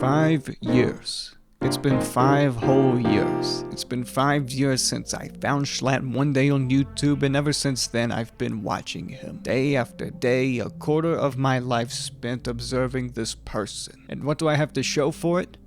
5 years. It's been 5 whole years. It's been 5 years since I found Schlatt one day on YouTube, and ever since then I've been watching him. Day after day, a quarter of my life spent observing this person. And what do I have to show for it?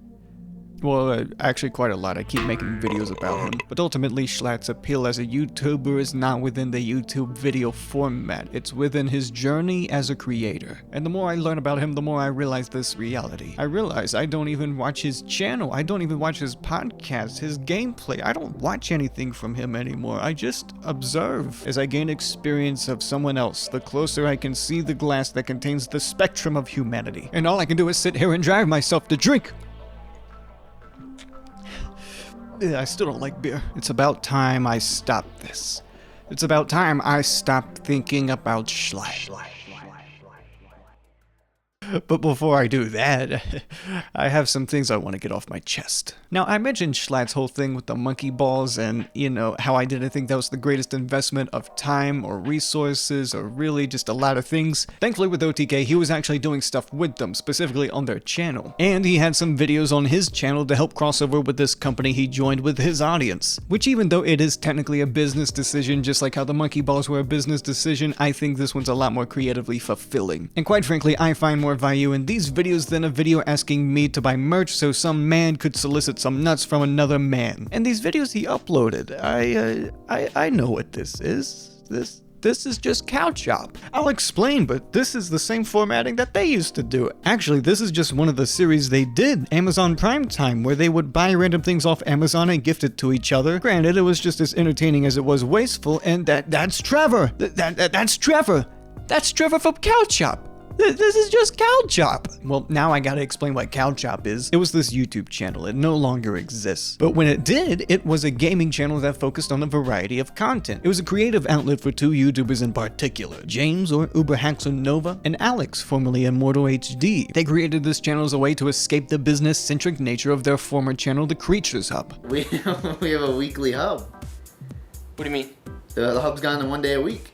Well, actually quite a lot. I keep making videos about him. But ultimately, Schlatt's appeal as a YouTuber is not within the YouTube video format. It's within his journey as a creator. And the more I learn about him, the more I realize this reality. I realize I don't even watch his channel. I don't even watch his podcast, his gameplay. I don't watch anything from him anymore. I just observe as I gain experience of someone else. The closer I can see the glass that contains the spectrum of humanity. And all I can do is sit here and drive myself to drink. I still don't like beer. It's about time I stop this. It's about time I stop thinking about Schlatt. But before I do that, I have some things I want to get off my chest. Now, I mentioned Schlatt's whole thing with the monkey balls and, how I didn't think that was the greatest investment of time or resources or really just a lot of things. Thankfully with OTK, he was actually doing stuff with them, specifically on their channel. And he had some videos on his channel to help crossover with this company he joined with his audience. Which, even though it is technically a business decision, just like how the monkey balls were a business decision, I think this one's a lot more creatively fulfilling. And quite frankly, I find more value in these videos than a video asking me to buy merch so some man could solicit some nuts from another man. And these videos he uploaded, I know what this is. This is just cow chop. I'll explain, but this is the same formatting that they used to do. Actually, this is just one of the series they did, Amazon Prime Time, where they would buy random things off Amazon and gift it to each other. Granted, it was just as entertaining as it was wasteful, and that's Trevor. That's Trevor. That's Trevor from Cow Chop. This is just Cow Chop. Well, now I gotta explain what Cow Chop is. It was this YouTube channel. It no longer exists. But when it did, it was a gaming channel that focused on a variety of content. It was a creative outlet for 2 YouTubers in particular, James, or Uberhaxon Nova, and Alex, formerly Immortal HD. They created this channel as a way to escape the business-centric nature of their former channel, The Creatures Hub. We have a weekly hub. What do you mean? The hub's gone to 1 day a week.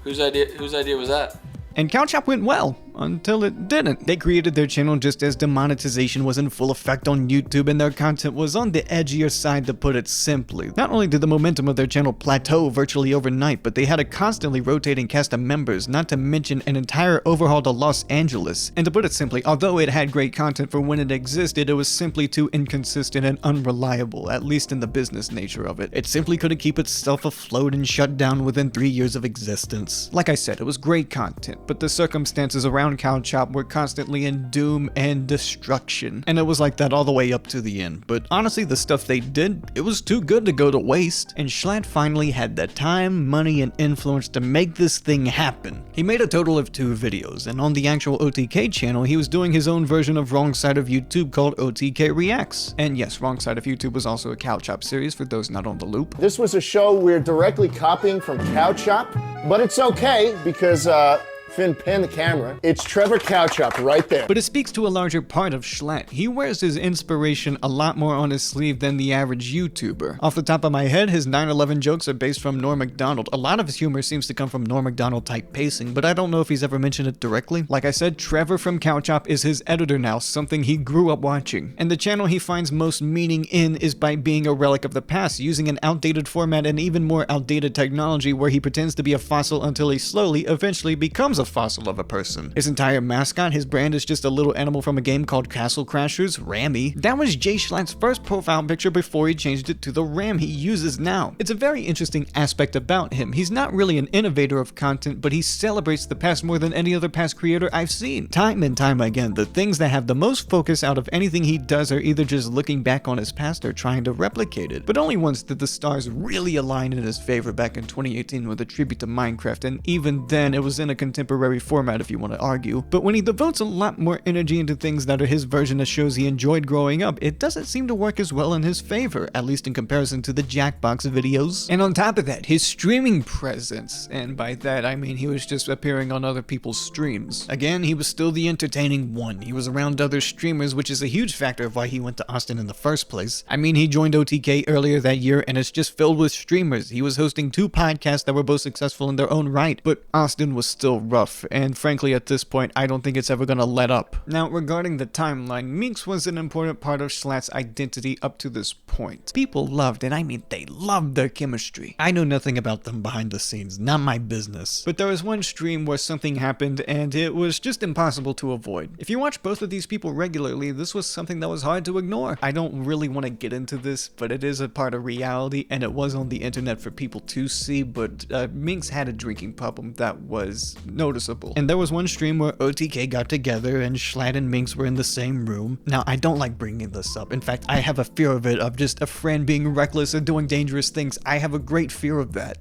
Whose idea was that? And Cow Chop went well, until it didn't. They created their channel just as demonetization was in full effect on YouTube and their content was on the edgier side, to put it simply. Not only did the momentum of their channel plateau virtually overnight, but they had a constantly rotating cast of members, not to mention an entire overhaul to Los Angeles. And to put it simply, although it had great content for when it existed, it was simply too inconsistent and unreliable, at least in the business nature of it. It simply couldn't keep itself afloat and shut down within 3 years of existence. Like I said, it was great content, but the circumstances around Cow Chop were constantly in doom and destruction. And it was like that all the way up to the end. But honestly, the stuff they did, it was too good to go to waste. And Schlatt finally had the time, money, and influence to make this thing happen. He made a total of 2 videos, and on the actual OTK channel, he was doing his own version of Wrong Side of YouTube called OTK Reacts. And yes, Wrong Side of YouTube was also a Cow Chop series for those not on the loop. This was a show we're directly copying from Cow Chop, but it's okay because, Finn, pan the camera. It's Trevor Cow Chop right there. But it speaks to a larger part of Schlatt. He wears his inspiration a lot more on his sleeve than the average YouTuber. Off the top of my head, his 9/11 jokes are based from Norm Macdonald. A lot of his humor seems to come from Norm Macdonald type pacing, but I don't know if he's ever mentioned it directly. Like I said, Trevor from Cow Chop is his editor now, something he grew up watching. And the channel he finds most meaning in is by being a relic of the past, using an outdated format and even more outdated technology where he pretends to be a fossil until he slowly, eventually becomes a fossil of a person. His entire mascot, his brand, is just a little animal from a game called Castle Crashers, Rammy. That was Jay Schlatt's first profile picture before he changed it to the Ram he uses now. It's a very interesting aspect about him. He's not really an innovator of content, but he celebrates the past more than any other past creator I've seen. Time and time again, the things that have the most focus out of anything he does are either just looking back on his past or trying to replicate it. But only once did the stars really align in his favor, back in 2018 with a tribute to Minecraft, and even then it was in a contemporary format if you want to argue. But when he devotes a lot more energy into things that are his version of shows he enjoyed growing up, it doesn't seem to work as well in his favor, at least in comparison to the Jackbox videos. And on top of that, his streaming presence, and by that I mean he was just appearing on other people's streams. Again, he was still the entertaining one. He was around other streamers, which is a huge factor of why he went to Austin in the first place. I mean, he joined OTK earlier that year and it's just filled with streamers. He was hosting 2 podcasts that were both successful in their own right, but Austin was still rough rough, and frankly at this point I don't think it's ever gonna let up. Now regarding the timeline, Minx was an important part of Schlatt's identity up to this point. People loved, and I mean they loved, their chemistry. I know nothing about them behind the scenes, not my business. But there was one stream where something happened and it was just impossible to avoid. If you watch both of these people regularly, this was something that was hard to ignore. I don't really want to get into this, but it is a part of reality and it was on the internet for people to see, but Minx had a drinking problem that was noticeable. And there was one stream where OTK got together and Schlatt and Minx were in the same room. Now, I don't like bringing this up. In fact, I have a fear of it, of just a friend being reckless or doing dangerous things. I have a great fear of that,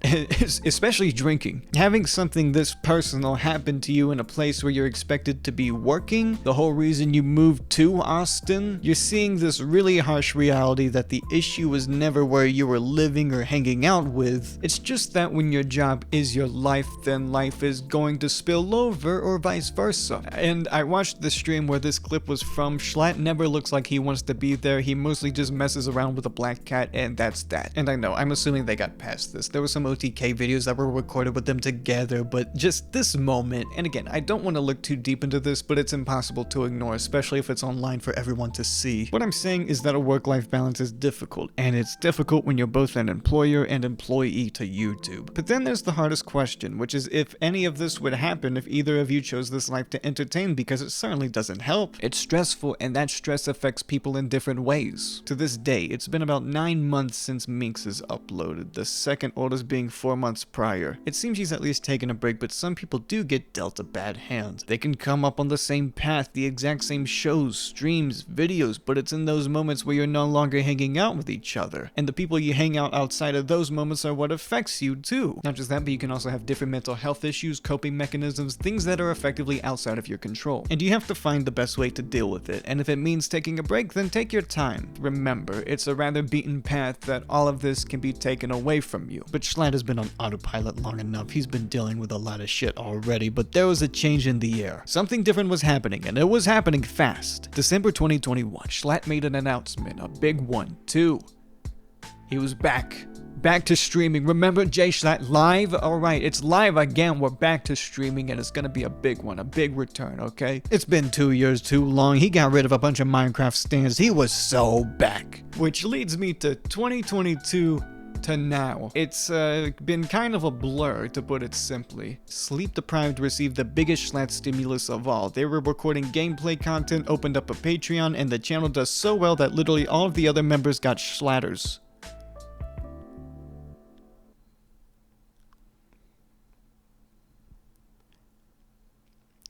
especially drinking. Having something this personal happen to you in a place where you're expected to be working, the whole reason you moved to Austin, you're seeing this really harsh reality that the issue was never where you were living or hanging out with. It's just that when your job is your life, then life is going to spill over or vice versa. And I watched the stream where this clip was from. Schlatt never looks like he wants to be there. He mostly just messes around with a black cat, and that's that. And I know, I'm assuming they got past this. There were some OTK videos that were recorded with them together, but just this moment, and again, I don't want to look too deep into this, but it's impossible to ignore, especially if it's online for everyone to see. What I'm saying is that a work-life balance is difficult, and it's difficult when you're both an employer and employee to YouTube. But then there's the hardest question, which is if any of this would happen if either of you chose this life to entertain, because it certainly doesn't help. It's stressful, and that stress affects people in different ways. To this day, it's been about 9 months since Minx has uploaded, the second oldest being 4 months prior. It seems he's at least taken a break, but some people do get dealt a bad hand. They can come up on the same path, the exact same shows, streams, videos, but it's in those moments where you're no longer hanging out with each other. And the people you hang out outside of those moments are what affects you too. Not just that, but you can also have different mental health issues, coping mechanisms, things that are effectively outside of your control. And you have to find the best way to deal with it. And if it means taking a break, then take your time. Remember, it's a rather beaten path that all of this can be taken away from you. But Schlatt has been on autopilot long enough. He's been dealing with a lot of shit already, but there was a change in the air. Something different was happening, and it was happening fast. December 2021, Schlatt made an announcement, a big one, too. He was back to streaming. Remember Jay Schlatt live? Alright, it's live again. We're back to streaming and it's gonna be a big one, a big return, okay? It's been 2 years too long. He got rid of a bunch of Minecraft stands. He was so back. Which leads me to 2022 to now. It's been kind of a blur, to put it simply. Sleep Deprived received the biggest Schlatt stimulus of all. They were recording gameplay content, opened up a Patreon, and the channel does so well that literally all of the other members got Schlatters.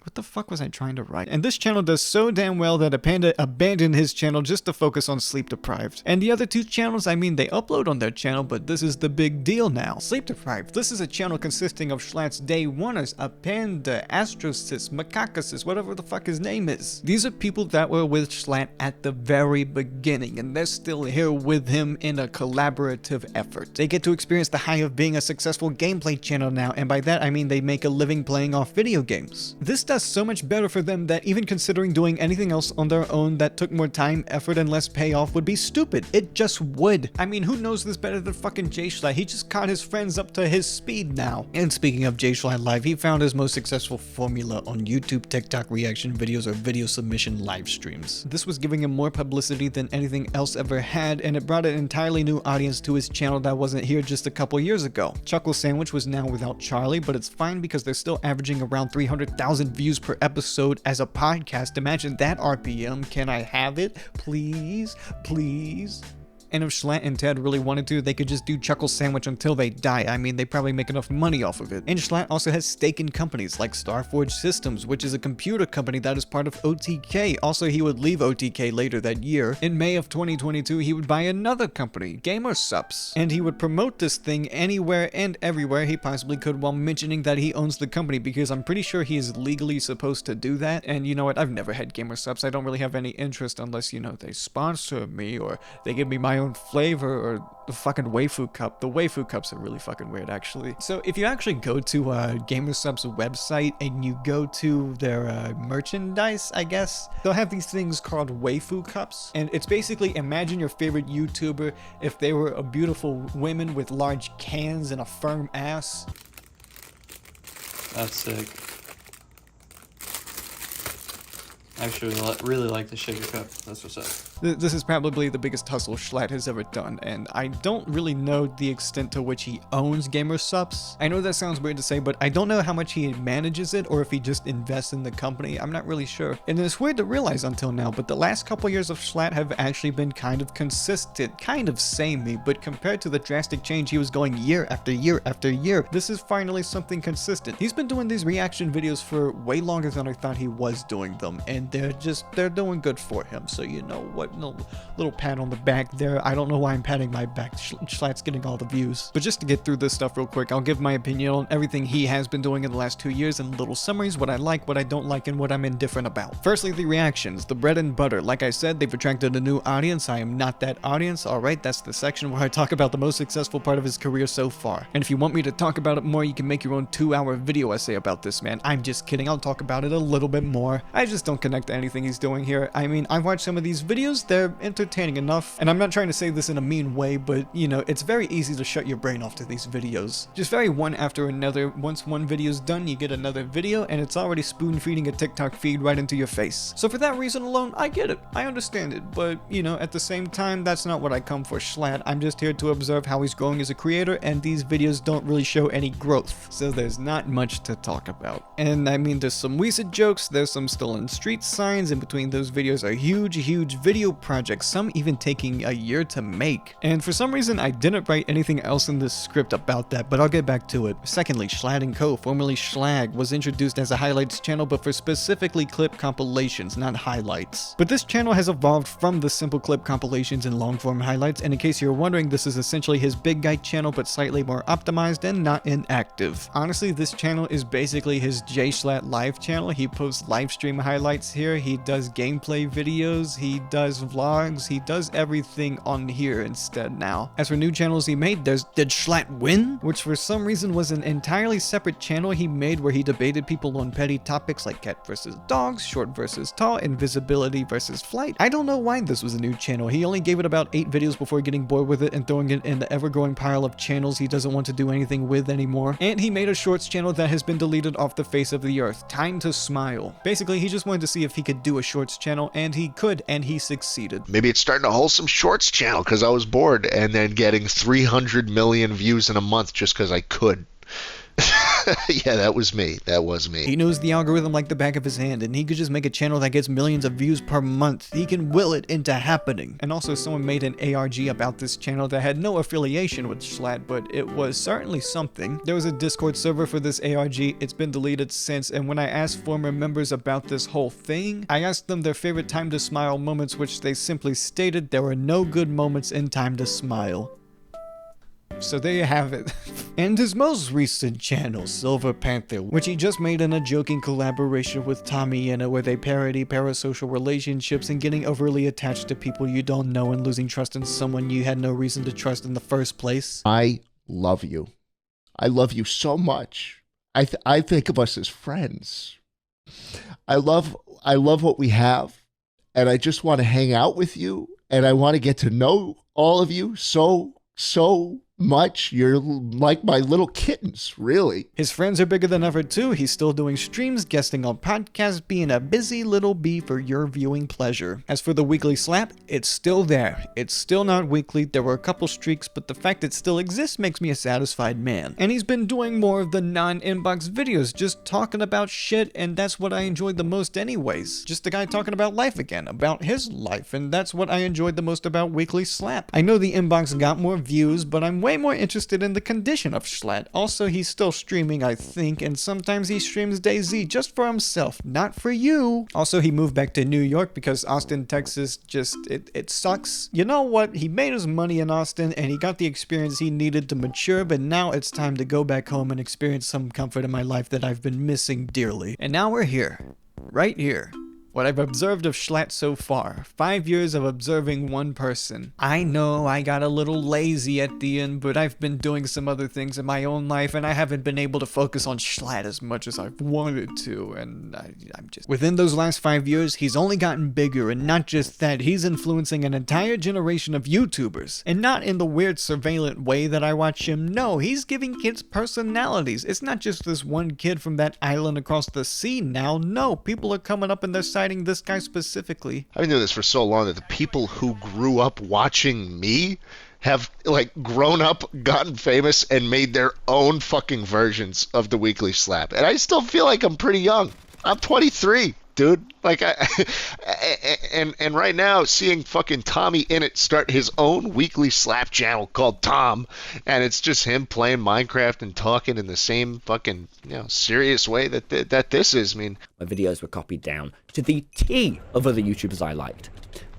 What the fuck was I trying to write? And this channel does so damn well that a panda abandoned his channel just to focus on Sleep Deprived. And the other two channels, I mean, they upload on their channel, but this is the big deal now. Sleep Deprived, this is a channel consisting of Schlatt's day oneers, a panda, Astrosis, Macacasis, whatever the fuck his name is. These are people that were with Schlatt at the very beginning, and they're still here with him in a collaborative effort. They get to experience the high of being a successful gameplay channel now, and by that I mean they make a living playing off video games. This does so much better for them that even considering doing anything else on their own that took more time, effort, and less payoff would be stupid. It just would. I mean, who knows this better than fucking Jay Schlatt? He just caught his friends up to his speed now. And speaking of Jay Schlatt Live, he found his most successful formula on YouTube, TikTok reaction videos, or video submission live streams. This was giving him more publicity than anything else ever had, and it brought an entirely new audience to his channel that wasn't here just a couple years ago. Chuckle Sandwich was now without Charlie, but it's fine because they're still averaging around 300,000 views per episode as a podcast. Imagine that RPM. Can I have it? Please? Please? And if Schlatt and Ted really wanted to, they could just do Chuckle Sandwich until they die. I mean, they probably make enough money off of it. And Schlatt also has stake in companies like Starforge Systems, which is a computer company that is part of OTK. Also, he would leave OTK later that year. In May of 2022, he would buy another company, Gamersups. And he would promote this thing anywhere and everywhere he possibly could while mentioning that he owns the company, because I'm pretty sure he is legally supposed to do that. And you know what? I've never had Gamersups. I don't really have any interest unless, you know, they sponsor me or they give me my own flavor or the fucking waifu cup. The waifu cups are really fucking weird, actually. So if you actually go to Gamersup's website and you go to their merchandise, I guess, they'll have these things called waifu cups. And it's basically, imagine your favorite YouTuber if they were a beautiful woman with large cans and a firm ass. That's sick. Actually, really like the shaker cup. That's what's up. This is probably the biggest hustle Schlatt has ever done, and I don't really know the extent to which he owns Gamer Subs. I know that sounds weird to say, but I don't know how much he manages it or if he just invests in the company. I'm not really sure. And it's weird to realize until now, but the last couple years of Schlatt have actually been kind of consistent, kind of samey, but compared to the drastic change he was going year after year after year, this is finally something consistent. He's been doing these reaction videos for way longer than I thought he was doing them, and they're doing good for him. So you know what, no little pat on the back there. I don't know why I'm patting my back. Schlatt's getting all the views. But just to get through this stuff real quick, I'll give my opinion on everything he has been doing in the last 2 years in little summaries, what I like, what I don't like, and what I'm indifferent about. Firstly, the reactions, the bread and butter. Like I said, they've attracted a new audience. I am not that audience. Alright, that's the section where I talk about the most successful part of his career so far. And if you want me to talk about it more, you can make your own 2-hour video essay about this man. I'm just kidding. I'll talk about it a little bit more. I just don't connect to anything he's doing here. I mean, I've watched some of these videos. They're entertaining enough. And I'm not trying to say this in a mean way, but you know, it's very easy to shut your brain off to these videos. Just very one after another. Once one video's done, you get another video, and it's already spoon-feeding a TikTok feed right into your face. So for that reason alone, I get it. I understand it. But, you know, at the same time, that's not what I come for Schlatt. I'm just here to observe how he's growing as a creator, and these videos don't really show any growth. So there's not much to talk about. And I mean, there's some recent jokes, there's some stolen street signs, in between those videos are huge video projects, some even taking a year to make. And for some reason, I didn't write anything else in this script about that, but I'll get back to it. Secondly, Schlatt & Co., formerly Schlag, was introduced as a highlights channel, but for specifically clip compilations, not highlights. But this channel has evolved from the simple clip compilations and long-form highlights, and in case you're wondering, this is essentially his big guy channel, but slightly more optimized and not inactive. Honestly, this channel is basically his J Schlatt live channel. He posts live stream highlights here, he does gameplay videos, he does vlogs, he does everything on here instead now. As for new channels he made, there's Did Schlatt Win? Which for some reason was an entirely separate channel he made where he debated people on petty topics like cat versus dogs, short versus tall, invisibility versus flight. I don't know why this was a new channel. He only gave it about 8 videos before getting bored with it and throwing it in the ever-growing pile of channels he doesn't want to do anything with anymore. And he made a shorts channel that has been deleted off the face of the earth. Time to Smile. Basically, he just wanted to see if he could do a shorts channel, and he could, and he succeeded. Maybe it's starting a wholesome shorts channel because I was bored, and then getting 300 million views in a month just because I could. Yeah, that was me. That was me. He knows the algorithm like the back of his hand, and he could just make a channel that gets millions of views per month. He can will it into happening. And also, someone made an ARG about this channel that had no affiliation with Schlatt, but it was certainly something. There was a Discord server for this ARG. It's been deleted since, and when I asked former members about this whole thing, I asked them their favorite Time to Smile moments, which they simply stated there were no good moments in Time to Smile. So there you have it. And his most recent channel, Silver Panther, which he just made in a joking collaboration with Tommy in it, where they parody parasocial relationships and getting overly attached to people you don't know and losing trust in someone you had no reason to trust in the first place. I love you. I love you so much. I think of us as friends. I love what we have, and I just want to hang out with you, and I want to get to know all of you so much. You're like my little kittens, really. His friends are bigger than ever too. He's still doing streams, guesting on podcasts, being a busy little bee for your viewing pleasure. As for the weekly slap, it's still there. It's still not weekly. There were a couple streaks, but the fact it still exists makes me a satisfied man. And he's been doing more of the non-inbox videos, just talking about shit, and that's what I enjoyed the most anyways. Just the guy talking about life again, about his life, and that's what I enjoyed the most about weekly slap. I know the inbox got more views, but I'm way more interested in the condition of Schlatt. Also, he's still streaming, I think, and sometimes he streams DayZ just for himself, not for you. Also, he moved back to New York because Austin, Texas, it sucks. You know what? He made his money in Austin, and he got the experience he needed to mature, but now it's time to go back home and experience some comfort in my life that I've been missing dearly. And now we're here. Right here. What I've observed of Schlatt so far, 5 years of observing one person. I know I got a little lazy at the end, but I've been doing some other things in my own life, and I haven't been able to focus on Schlatt as much as I've wanted to, and I'm just... Within those last 5 years, he's only gotten bigger, and not just that, he's influencing an entire generation of YouTubers. And not in the weird surveillant way that I watch him, no, he's giving kids personalities. It's not just this one kid from that island across the sea now, no, people are coming up in their side highlighting this guy specifically. I've been doing this for so long that the people who grew up watching me have like grown up, gotten famous, and made their own fucking versions of the Weekly Slap. And I still feel like I'm pretty young. I'm 23, dude. Like and right now seeing fucking Tommy Innit start his own Weekly Slap channel called Tom, and it's just him playing Minecraft and talking in the same fucking, you know, serious way that this is. I mean, my videos were copied down to the T of other YouTubers I liked.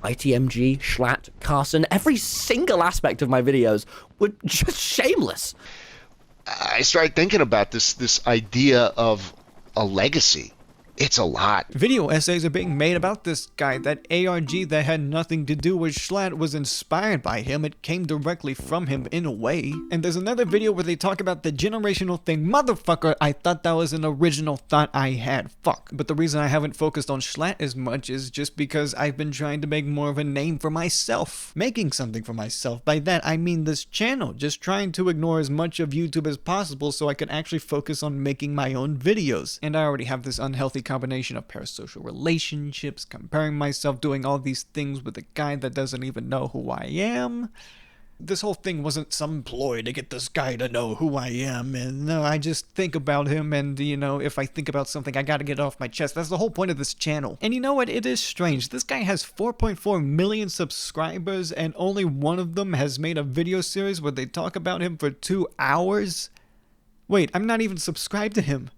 ITMG, Schlatt, Carson, every single aspect of my videos were just shameless. I started thinking about this idea of a legacy. It's a lot. Video essays are being made about this guy. That ARG that had nothing to do with Schlatt was inspired by him. It came directly from him in a way. And there's another video where they talk about the generational thing. Motherfucker, I thought that was an original thought I had. Fuck. But the reason I haven't focused on Schlatt as much is just because I've been trying to make more of a name for myself. Making something for myself. By that, I mean this channel. Just trying to ignore as much of YouTube as possible so I can actually focus on making my own videos. And I already have this unhealthy combination of parasocial relationships, comparing myself, doing all these things with a guy that doesn't even know who I am. This whole thing wasn't some ploy to get this guy to know who I am, and no, I just think about him, and you know, if I think about something, I gotta get it off my chest. That's the whole point of this channel. And you know what? It is strange. This guy has 4.4 million subscribers, and only one of them has made a video series where they talk about him for 2 hours? Wait, I'm not even subscribed to him.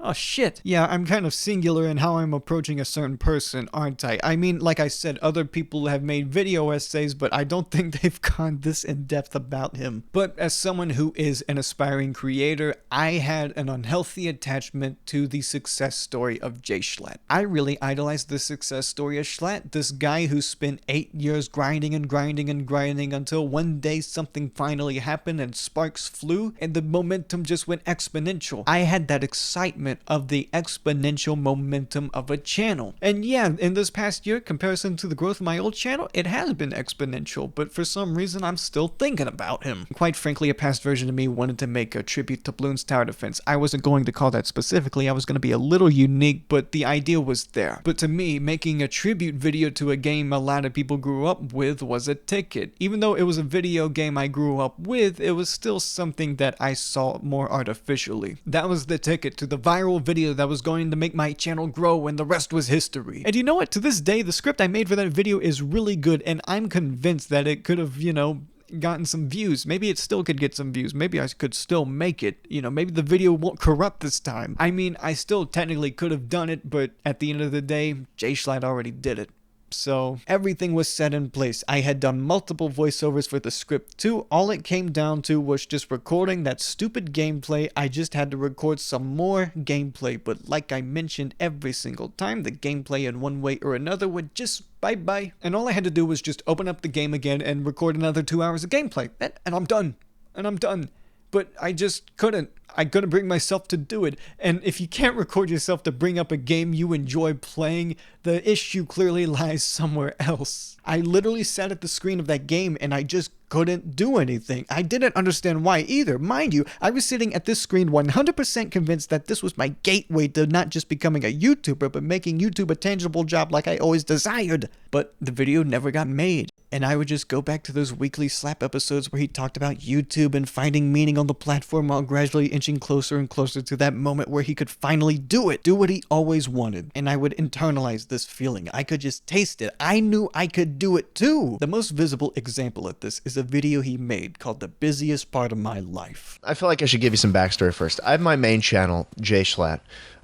Oh shit. Yeah, I'm kind of singular in how I'm approaching a certain person, aren't I? I mean, like I said, other people have made video essays, but I don't think they've gone this in depth about him. But as someone who is an aspiring creator, I had an unhealthy attachment to the success story of Jay Schlatt. I really idolized the success story of Schlatt, this guy who spent 8 years grinding and grinding and grinding until one day something finally happened and sparks flew and the momentum just went exponential. I had that excitement of the exponential momentum of a channel. And yeah, in this past year, comparison to the growth of my old channel, it has been exponential, but for some reason I'm still thinking about him. Quite frankly, a past version of me wanted to make a tribute to Bloons Tower Defense. I wasn't going to call that specifically, I was going to be a little unique, but the idea was there. But to me, making a tribute video to a game a lot of people grew up with was a ticket. Even though it was a video game I grew up with, it was still something that I saw more artificially. That was the ticket to the viral video that was going to make my channel grow, and the rest was history. And you know what? To this day, the script I made for that video is really good, and I'm convinced that it could have, you know, gotten some views. Maybe it still could get some views. Maybe I could still make it. You know, maybe the video won't corrupt this time. I mean, I still technically could have done it, but at the end of the day, Jay Schlatt already did it. So everything was set in place. I had done multiple voiceovers for the script too. All it came down to was just recording that stupid gameplay. I just had to record some more gameplay, but like I mentioned, every single time the gameplay in one way or another would just bye-bye. And all I had to do was just open up the game again and record another 2 hours of gameplay. And I'm done. And I'm done. But I just couldn't. I couldn't bring myself to do it. And if you can't record yourself to bring up a game you enjoy playing, the issue clearly lies somewhere else. I literally sat at the screen of that game and I just couldn't do anything. I didn't understand why either. Mind you, I was sitting at this screen 100% convinced that this was my gateway to not just becoming a YouTuber, but making YouTube a tangible job like I always desired. But the video never got made. And I would just go back to those weekly slap episodes where he talked about YouTube and finding meaning on the platform while gradually inching closer and closer to that moment where he could finally do it. Do what he always wanted. And I would internalize this feeling. I could just taste it. I knew I could do it too. The most visible example of this is a video he made called The Busiest Part of My Life. I feel like I should give you some backstory first. I have my main channel, Jay Schlatt.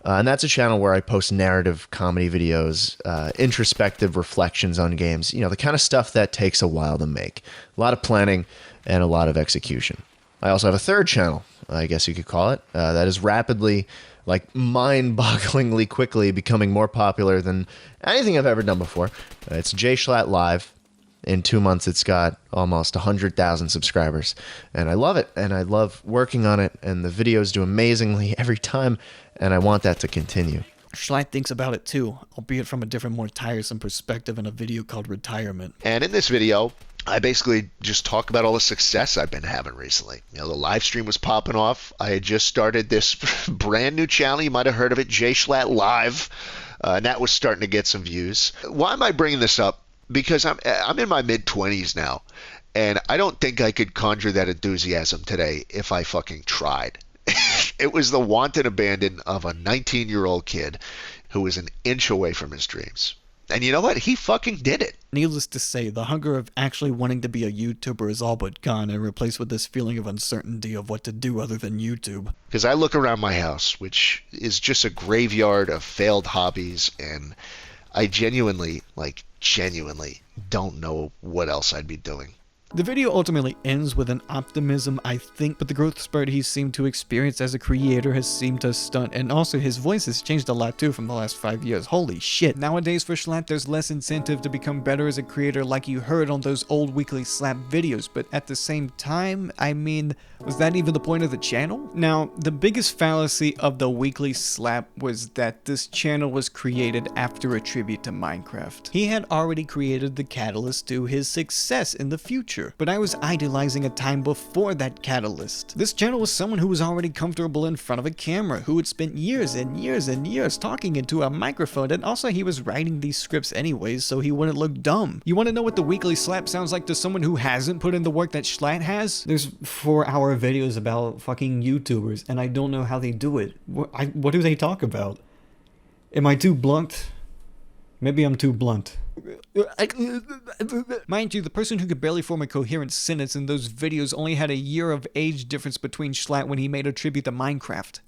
And that's a channel where I post narrative comedy videos, introspective reflections on games, you know, the kind of stuff that takes a while to make. A lot of planning and a lot of execution. I also have a third channel, I guess you could call it, that is rapidly, like mind-bogglingly quickly becoming more popular than anything I've ever done before. It's Jay Schlatt Live. In 2 months, it's got almost 100,000 subscribers. And I love it, and I love working on it, and the videos do amazingly every time, and I want that to continue. Schlatt thinks about it too, albeit from a different, more tiresome perspective in a video called Retirement. And in this video, I basically just talk about all the success I've been having recently. You know, the live stream was popping off. I had just started this brand new channel. You might have heard of it, Jay Schlatt Live. and that was starting to get some views. Why am I bringing this up? Because I'm in my mid-20s now, and I don't think I could conjure that enthusiasm today if I fucking tried. It was the wanton abandon of a 19-year-old kid who was an inch away from his dreams. And you know what? He fucking did it. Needless to say, the hunger of actually wanting to be a YouTuber is all but gone and replaced with this feeling of uncertainty of what to do other than YouTube. Because I look around my house, which is just a graveyard of failed hobbies, and I genuinely don't know what else I'd be doing. The video ultimately ends with an optimism, I think, but the growth spurt he seemed to experience as a creator has seemed to stunt, and also his voice has changed a lot too from the last 5 years. Holy shit. Nowadays for Schlatt, there's less incentive to become better as a creator like you heard on those old Weekly Slap videos, but at the same time, I mean, was that even the point of the channel? Now, the biggest fallacy of the Weekly Slap was that this channel was created after a tribute to Minecraft. He had already created the catalyst to his success in the future, but I was idolizing a time before that catalyst. This channel was someone who was already comfortable in front of a camera, who had spent years and years and years talking into a microphone, and also he was writing these scripts anyways so he wouldn't look dumb. You want to know what the Weekly Slap sounds like to someone who hasn't put in the work that Schlatt has? There's 4-hour videos about fucking YouTubers, and I don't know how they do it. What do they talk about? Am I too blunt? Maybe I'm too blunt. Mind you, the person who could barely form a coherent sentence in those videos only had a year of age difference between Schlatt when he made a tribute to Minecraft.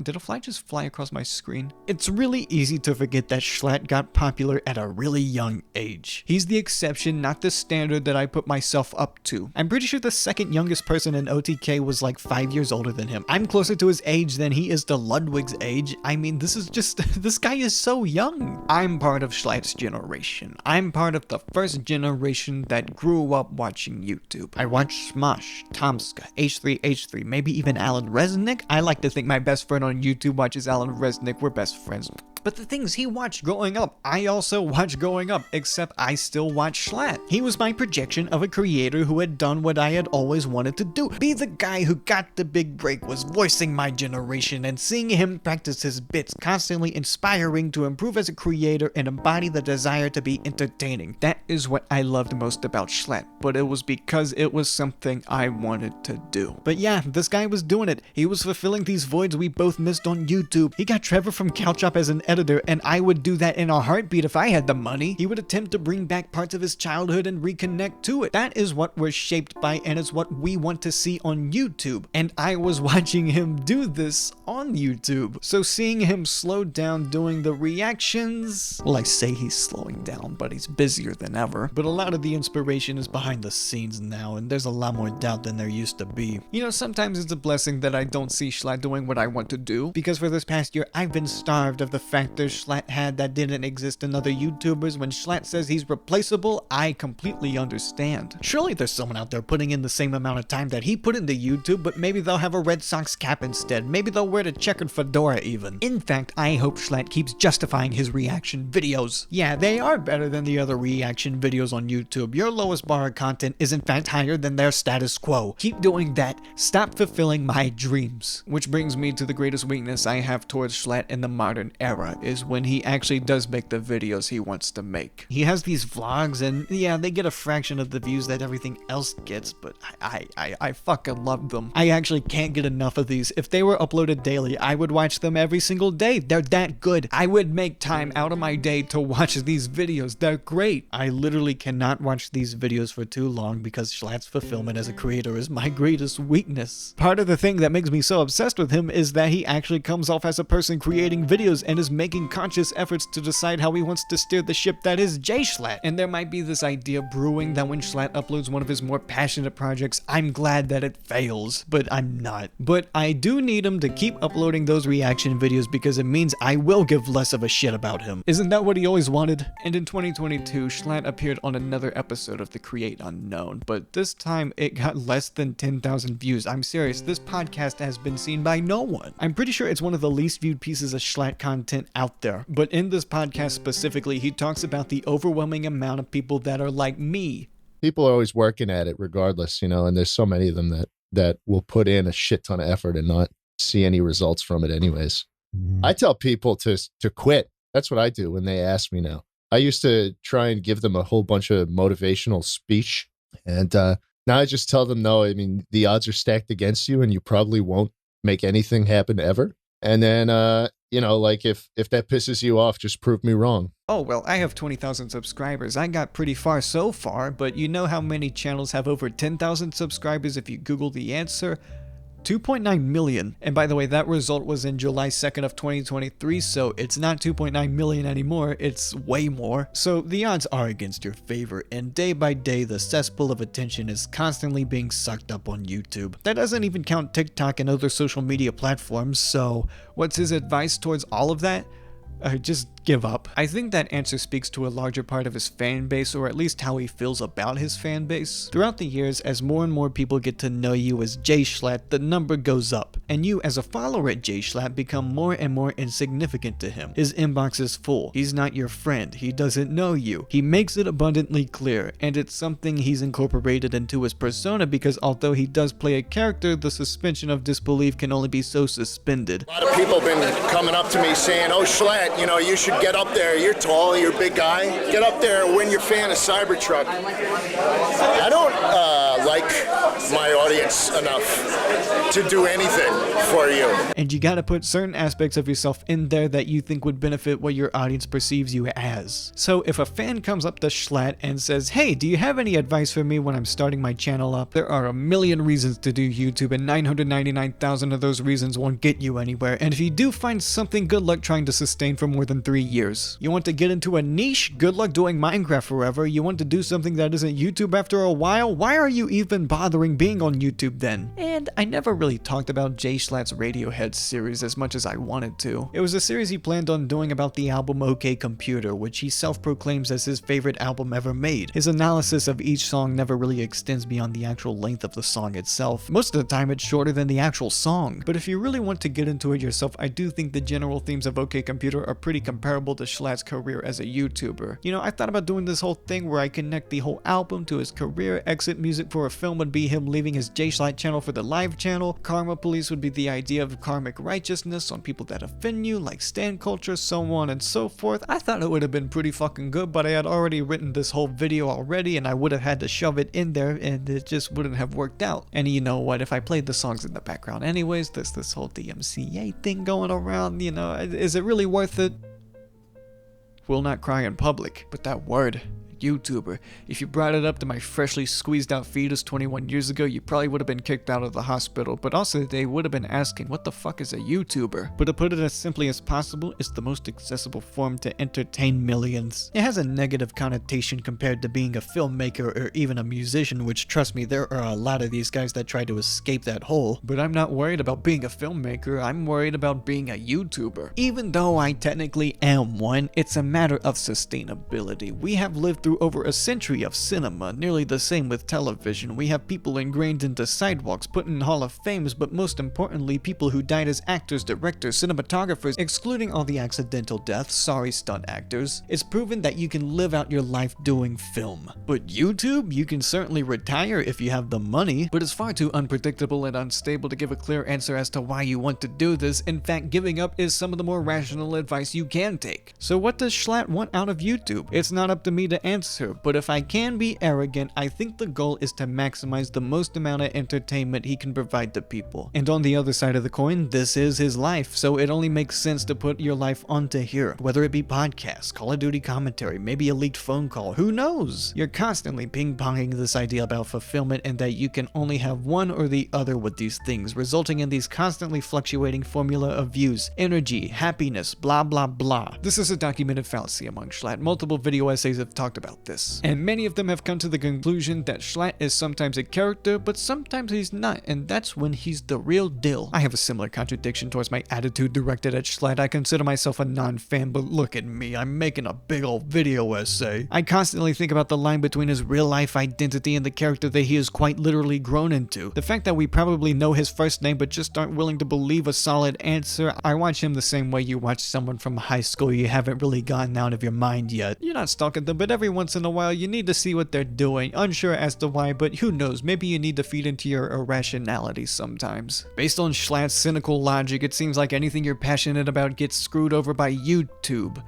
Did a fly just fly across my screen? It's really easy to forget that Schlatt got popular at a really young age. He's the exception, not the standard that I put myself up to. I'm pretty sure the second youngest person in OTK was like 5 years older than him. I'm closer to his age than he is to Ludwig's age. I mean, this is just, this guy is so young. I'm part of Schlatt's generation. I'm part of the first generation that grew up watching YouTube. I watched Smosh, Tomska, H3H3, maybe even Alan Resnick. I like to think my best friend on YouTube watches Alan Resnick. We're best friends. But the things he watched growing up, I also watched growing up, except I still watch Schlatt. He was my projection of a creator who had done what I had always wanted to do. Be the guy who got the big break, was voicing my generation, and seeing him practice his bits, constantly inspiring to improve as a creator and embody the desire to be entertaining. That is what I loved most about Schlatt, but it was because it was something I wanted to do. But yeah, this guy was doing it. He was fulfilling these voids we both missed on YouTube. He got Trevor from Calchop as an editor, and I would do that in a heartbeat if I had the money. He would attempt to bring back parts of his childhood and reconnect to it. That is what we're shaped by, and is what we want to see on YouTube. And I was watching him do this on YouTube. So seeing him slow down doing the reactions, well, I say he's slowing down, but he's busier than ever. But a lot of the inspiration is behind the scenes now, and there's a lot more doubt than there used to be. You know, sometimes it's a blessing that I don't see Schlatt doing what I want to do, because for this past year, I've been starved of the factors Schlatt had that didn't exist in other YouTubers. When Schlatt says he's replaceable, I completely understand. Surely there's someone out there putting in the same amount of time that he put into YouTube, but maybe they'll have a Red Sox cap instead. Maybe they'll wear the checkered fedora even. In fact, I hope Schlatt keeps justifying his reaction videos. Yeah, they are better than the other reaction videos on YouTube. Your lowest bar of content is in fact higher than their status quo. Keep doing that. Stop fulfilling my dreams. Which brings me to the greatest weakness I have towards Schlatt in the modern era, is when he actually does make the videos he wants to make. He has these vlogs, and yeah, they get a fraction of the views that everything else gets, but I fucking love them. I actually can't get enough of these. If they were uploaded daily, I would watch them every single day. They're that good. I would make time out of my day to watch these videos. They're great. I literally cannot watch these videos for too long because Schlatt's fulfillment as a creator is my greatest weakness. Part of the thing that makes me so obsessed with him is that he actually comes off as a person creating videos and is making conscious efforts to decide how he wants to steer the ship that is Schlatt. And there might be this idea brewing that when Schlatt uploads one of his more passionate projects, I'm glad that it fails, but I'm not. But I do need him to keep uploading those reaction videos because it means I will give less of a shit about him. Isn't that what he always wanted? And in 2022, Schlatt appeared on another episode of The Create Unknown, but this time it got less than 10,000 views. I'm serious, this podcast has been seen by no one. I'm pretty sure it's one of the least viewed pieces of Schlatt content out there, but in this podcast specifically, he talks about the overwhelming amount of people that are like me. People are always working at it regardless, you know, and there's so many of them that will put in a shit ton of effort and not see any results from it anyways. I tell people to quit. That's what I do when they ask me now. I used to try and give them a whole bunch of motivational speech. And now I just tell them, no, I mean, the odds are stacked against you and you probably won't make anything happen ever. And then, like if that pisses you off, just prove me wrong. Oh, well, I have 20,000 subscribers. I got pretty far so far, but you know how many channels have over 10,000 subscribers if you Google the answer? 2.9 million. And by the way, that result was in July 2nd of 2023, so it's not 2.9 million anymore, it's way more. So the odds are against your favor, and day by day, the cesspool of attention is constantly being sucked up on YouTube. That doesn't even count TikTok and other social media platforms, so what's his advice towards all of that? Just give up. I think that answer speaks to a larger part of his fan base, or at least how he feels about his fan base. Throughout the years, as more and more people get to know you as schlatt, the number goes up, and you as a follower at schlatt become more and more insignificant to him. His inbox is full. He's not your friend. He doesn't know you. He makes it abundantly clear, and it's something he's incorporated into his persona because although he does play a character, the suspension of disbelief can only be so suspended. A lot of people have been coming up to me saying, oh, Schlatt, you should get up there. You're tall, you're a big guy. Get up there and win your fan a Cybertruck. I don't like my audience enough to do anything for you. And you gotta put certain aspects of yourself in there that you think would benefit what your audience perceives you as. So if a fan comes up to Schlatt and says, hey, do you have any advice for me when I'm starting my channel up? There are a million reasons to do YouTube, and 999,000 of those reasons won't get you anywhere. And if you do find something, good luck trying to sustain for more than 3 years. You want to get into a niche? Good luck doing Minecraft forever. You want to do something that isn't YouTube after a while? Why are you even bothering being on YouTube then? And I never really talked about schlatt's Radiohead series as much as I wanted to. It was a series he planned on doing about the album OK Computer, which he self-proclaims as his favorite album ever made. His analysis of each song never really extends beyond the actual length of the song itself. Most of the time it's shorter than the actual song. But if you really want to get into it yourself, I do think the general themes of OK Computer are pretty comparable to Schlatt's career as a YouTuber. I thought about doing this whole thing where I connect the whole album to his career. Exit music for a film would be him leaving his schlatt channel for the live channel. Karma police would be the idea of karmic righteousness on people that offend you, like stan culture, so on and so forth. I thought it would have been pretty fucking good, but I had already written this whole video already, and I would have had to shove it in there, and it just wouldn't have worked out. And you know what? If I played the songs in the background anyways, there's this whole DMCA thing going around, is it really worth it? Will not cry in public, but that word, YouTuber. If you brought it up to my freshly squeezed out fetus 21 years ago, you probably would have been kicked out of the hospital, but also they would have been asking, what the fuck is a YouTuber? But to put it as simply as possible, it's the most accessible form to entertain millions. It has a negative connotation compared to being a filmmaker or even a musician, which trust me, there are a lot of these guys that try to escape that hole. But I'm not worried about being a filmmaker, I'm worried about being a YouTuber. Even though I technically am one, it's a matter of sustainability. We have lived through over a century of cinema, nearly the same with television. We have people ingrained into sidewalks, put in Hall of Fames, but most importantly, people who died as actors, directors, cinematographers, excluding all the accidental deaths, sorry stunt actors. It's proven that you can live out your life doing film. But YouTube? You can certainly retire if you have the money, but it's far too unpredictable and unstable to give a clear answer as to why you want to do this. In fact, giving up is some of the more rational advice you can take. So what does Schlatt want out of YouTube? It's not up to me to answer, but if I can be arrogant, I think the goal is to maximize the most amount of entertainment he can provide to people. And on the other side of the coin, this is his life, so it only makes sense to put your life onto here. Whether it be podcasts, Call of Duty commentary, maybe a leaked phone call, who knows? You're constantly ping-ponging this idea about fulfillment and that you can only have one or the other with these things, resulting in these constantly fluctuating formula of views, energy, happiness, blah blah blah. This is a documented fallacy among Schlatt. Multiple video essays have talked about this, and many of them have come to the conclusion that Schlatt is sometimes a character, but sometimes he's not, and that's when he's the real deal. I have a similar contradiction towards my attitude directed at Schlatt. I consider myself a non-fan, but look at me, I'm making a big old video essay. I constantly think about the line between his real-life identity and the character that he has quite literally grown into. The fact that we probably know his first name but just aren't willing to believe a solid answer. I watch him the same way you watch someone from high school you haven't really gotten out of your mind yet. You're not stalking them, but every once in a while you need to see what they're doing, unsure as to why, but who knows, maybe you need to feed into your irrationality sometimes. Based on Schlatt's cynical logic, it seems like anything you're passionate about gets screwed over by YouTube.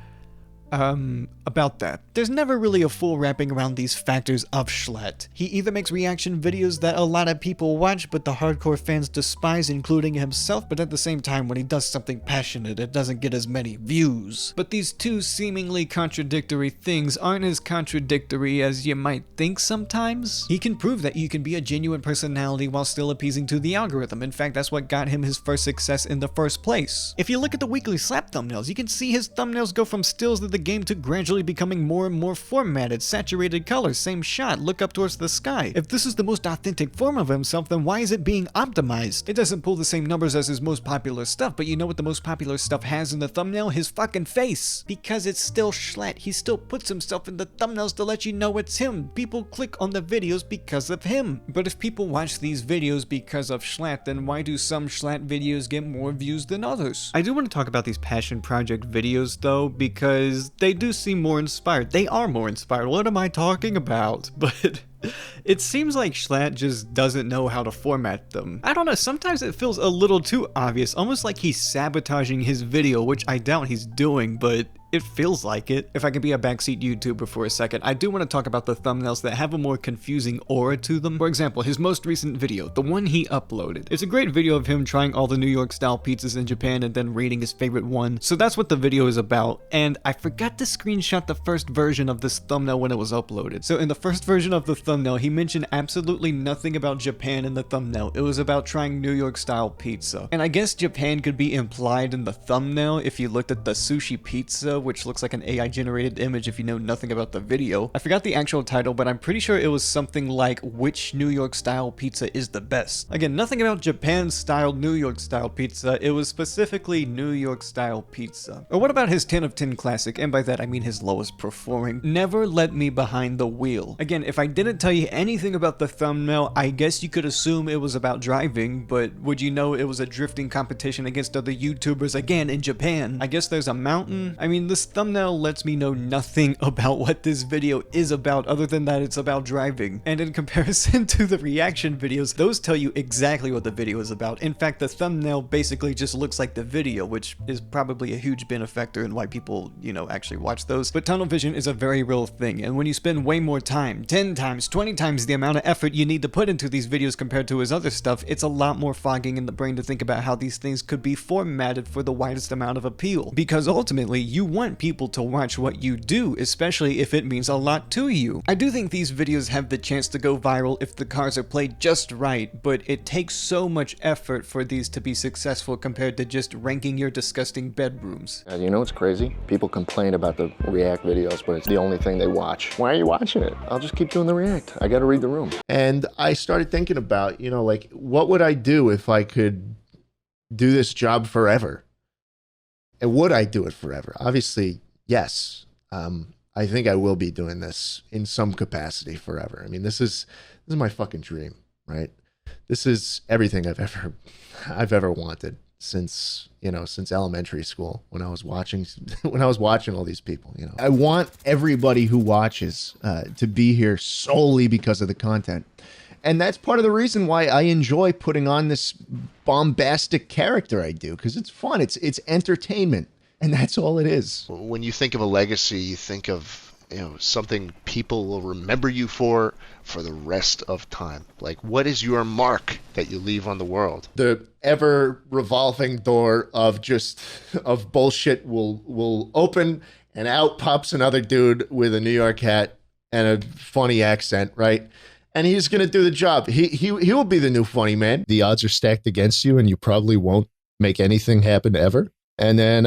About that. There's never really a full wrapping around these factors of Schlatt. He either makes reaction videos that a lot of people watch but the hardcore fans despise, including himself, but at the same time when he does something passionate it doesn't get as many views. But these two seemingly contradictory things aren't as contradictory as you might think sometimes. He can prove that you can be a genuine personality while still appeasing to the algorithm. In fact, that's what got him his first success in the first place. If you look at the weekly slap thumbnails, you can see his thumbnails go from stills of the game to gradually becoming more and more formatted, saturated colors, same shot, look up towards the sky. If this is the most authentic form of himself, then why is it being optimized? It doesn't pull the same numbers as his most popular stuff, but you know what the most popular stuff has in the thumbnail? His fucking face. Because it's still Schlatt. He still puts himself in the thumbnails to let you know it's him. People click on the videos because of him. But if people watch these videos because of Schlatt, then why do some Schlatt videos get more views than others? I do want to talk about these passion project videos though, because they do seem more inspired. They are more inspired. What am I talking about? But it seems like Schlatt just doesn't know how to format them. I don't know, sometimes it feels a little too obvious, almost like he's sabotaging his video, which I doubt he's doing, but it feels like it. If I can be a backseat YouTuber for a second, I do want to talk about the thumbnails that have a more confusing aura to them. For example, his most recent video, the one he uploaded. It's a great video of him trying all the New York style pizzas in Japan and then rating his favorite one. So that's what the video is about. And I forgot to screenshot the first version of this thumbnail when it was uploaded. So in the first version of the thumbnail, he mentioned absolutely nothing about Japan in the thumbnail. It was about trying New York style pizza. And I guess Japan could be implied in the thumbnail if you looked at the sushi pizza, which looks like an AI generated image if you know nothing about the video. I forgot the actual title, but I'm pretty sure it was something like which New York style pizza is the best. Again, nothing about Japan style New York style pizza, it was specifically New York style pizza. Or what about his 10 of 10 classic, and by that I mean his lowest performing, Never Let Me Behind the Wheel. Again, if I didn't tell you anything about the thumbnail, I guess you could assume it was about driving, but would you know it was a drifting competition against other YouTubers again in Japan? I guess there's a mountain. I mean, this thumbnail lets me know nothing about what this video is about other than that it's about driving. And in comparison to the reaction videos, those tell you exactly what the video is about. In fact, the thumbnail basically just looks like the video, which is probably a huge benefactor in why people, you know, actually watch those. But tunnel vision is a very real thing, and when you spend way more time, 10 times, 20 times the amount of effort you need to put into these videos compared to his other stuff, it's a lot more fogging in the brain to think about how these things could be formatted for the widest amount of appeal. Because ultimately, you want people to watch what you do, especially if it means a lot to you. I do think these videos have the chance to go viral if the cards are played just right, but it takes so much effort for these to be successful compared to just ranking your disgusting bedrooms. You know what's crazy? People complain about the React videos, but it's the only thing they watch. Why are you watching it? I'll just keep doing the React. I gotta read the room. And I started thinking about, you know, like, what would I do if I could do this job forever? And would I do it forever? Obviously, yes. I think I will be doing this in some capacity forever. I mean, this is my fucking dream, right? This is everything I've ever wanted since elementary school, when I was watching all these people. You know, I want everybody who watches to be here solely because of the content. And that's part of the reason why I enjoy putting on this bombastic character I do, because it's fun. It's entertainment. And that's all it is. When you think of a legacy, you think of, you know, something people will remember you for the rest of time. Like, what is your mark that you leave on the world? The ever revolving door of bullshit will open, and out pops another dude with a New York hat and a funny accent, right? And he's gonna do the job. He will be the new funny man. The odds are stacked against you, and you probably won't make anything happen ever. And then,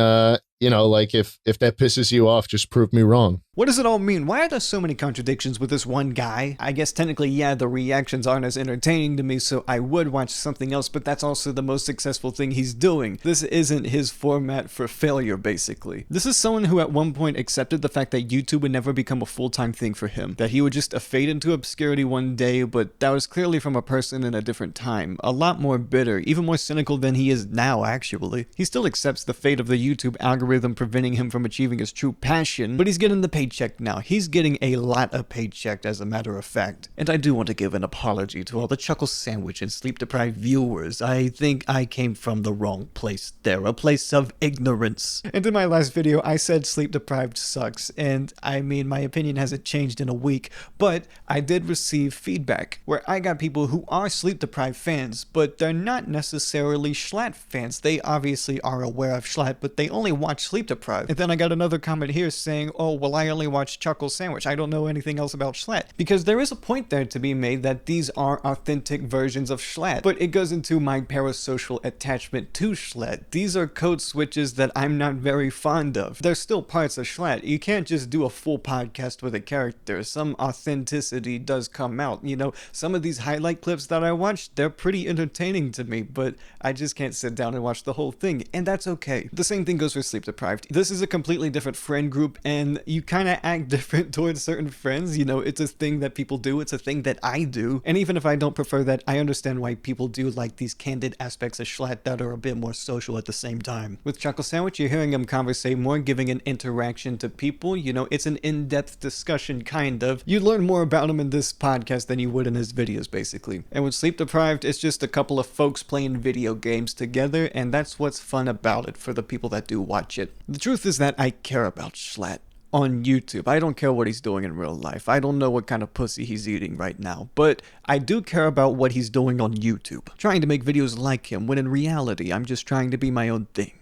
you know, like, if that pisses you off, just prove me wrong. What does it all mean? Why are there so many contradictions with this one guy? I guess technically, yeah, the reactions aren't as entertaining to me, so I would watch something else, but that's also the most successful thing he's doing. This isn't his format for failure, basically. This is someone who at one point accepted the fact that YouTube would never become a full-time thing for him, that he would just fade into obscurity one day, but that was clearly from a person in a different time, a lot more bitter, even more cynical than he is now, actually. He still accepts the fate of the YouTube algorithm preventing him from achieving his true passion, but he's getting the pay paycheck now. He's getting a lot of paycheck, as a matter of fact. And I do want to give an apology to all the Chuckle Sandwich and sleep-deprived viewers. I think I came from the wrong place there, a place of ignorance. And in my last video, I said sleep-deprived sucks, and I mean, my opinion hasn't changed in a week, but I did receive feedback where I got people who are sleep-deprived fans, but they're not necessarily schlatt fans. They obviously are aware of schlatt, but they only watch sleep-deprived. And then I got another comment here saying, oh, well, I only watch Chuckle Sandwich. I don't know anything else about schlatt. Because there is a point there to be made that these are authentic versions of schlatt, but it goes into my parasocial attachment to schlatt. These are code switches that I'm not very fond of. They're still parts of schlatt. You can't just do a full podcast with a character. Some authenticity does come out. You know, some of these highlight clips that I watched, they're pretty entertaining to me, but I just can't sit down and watch the whole thing, and that's okay. The same thing goes for sleep deprived. This is a completely different friend group, and you kind of act different towards certain friends. You know, it's a thing that people do. It's a thing that I do. And even if I don't prefer that, I understand why people do like these candid aspects of schlatt that are a bit more social at the same time. With Chuckle Sandwich, you're hearing him conversate more, giving an interaction to people. You know, it's an in-depth discussion, kind of. You learn more about him in this podcast than you would in his videos, basically. And with Sleep Deprived, it's just a couple of folks playing video games together, and that's what's fun about it for the people that do watch it. The truth is that I care about schlatt on YouTube. I don't care what he's doing in real life. I don't know what kind of pussy he's eating right now, but I do care about what he's doing on YouTube. Trying to make videos like him, when in reality, I'm just trying to be my own thing.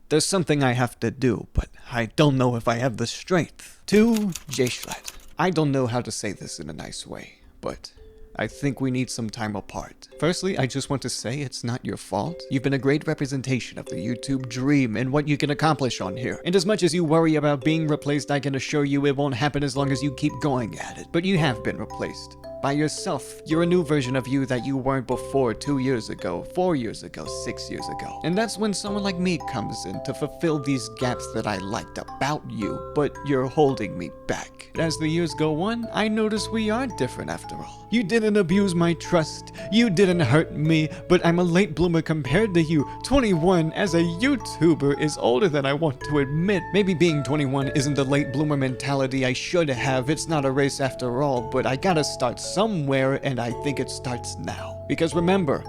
There's something I have to do, but I don't know if I have the strength. To J Schlatt. I don't know how to say this in a nice way, but I think we need some time apart. Firstly, I just want to say it's not your fault. You've been a great representation of the YouTube dream and what you can accomplish on here. And as much as you worry about being replaced, I can assure you it won't happen as long as you keep going at it. But you have been replaced. By yourself. You're a new version of you that you weren't before 2 years ago, 4 years ago, 6 years ago. And that's when someone like me comes in to fulfill these gaps that I liked about you, but you're holding me back. As the years go on, I notice we are different after all. You didn't abuse my trust, you didn't hurt me, but I'm a late bloomer compared to you. 21 as a YouTuber is older than I want to admit. Maybe being 21 isn't the late bloomer mentality I should have. It's not a race after all, but I gotta start somewhere, and I think it starts now. Because remember,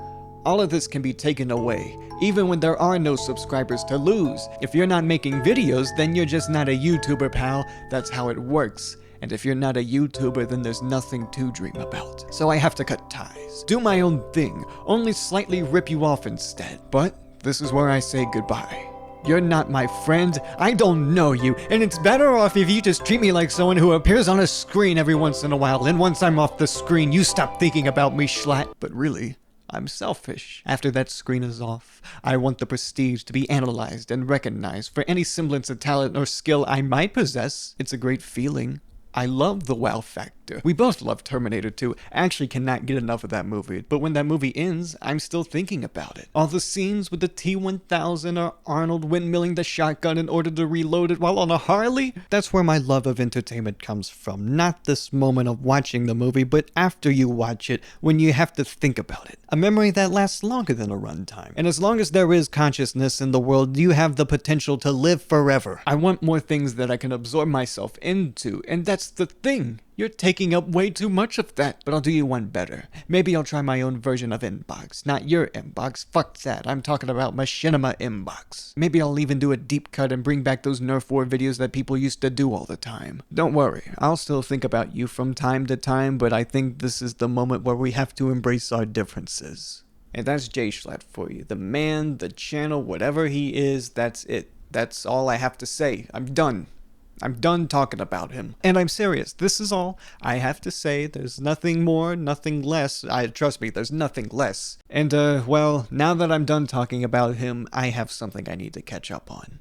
all of this can be taken away, even when there are no subscribers to lose. If you're not making videos, then you're just not a YouTuber, pal. That's how it works. And if you're not a YouTuber, then there's nothing to dream about. So I have to cut ties, do my own thing, only slightly rip you off instead. But this is where I say goodbye. You're not my friend, I don't know you, and it's better off if you just treat me like someone who appears on a screen every once in a while, and once I'm off the screen, you stop thinking about me, schlatt. But really, I'm selfish. After that screen is off, I want the prestige to be analyzed and recognized for any semblance of talent or skill I might possess. It's a great feeling. I love the wow factor. We both love Terminator 2. I actually cannot get enough of that movie, but when that movie ends, I'm still thinking about it. All the scenes with the T-1000 or Arnold windmilling the shotgun in order to reload it while on a Harley? That's where my love of entertainment comes from. Not this moment of watching the movie, but after you watch it, when you have to think about it. A memory that lasts longer than a runtime. And as long as there is consciousness in the world, you have the potential to live forever. I want more things that I can absorb myself into, and that's the thing. You're taking up way too much of that. But I'll do you one better. Maybe I'll try my own version of Inbox. Not your Inbox. Fuck that. I'm talking about Machinima Inbox. Maybe I'll even do a deep cut and bring back those Nerf War videos that people used to do all the time. Don't worry. I'll still think about you from time to time, but I think this is the moment where we have to embrace our differences. And that's J Schlatt for you. The man, the channel, whatever he is, that's it. That's all I have to say. I'm done. I'm done talking about him. And I'm serious. This is all I have to say. There's nothing more, nothing less. Trust me, there's nothing less. And, well, now that I'm done talking about him, I have something I need to catch up on.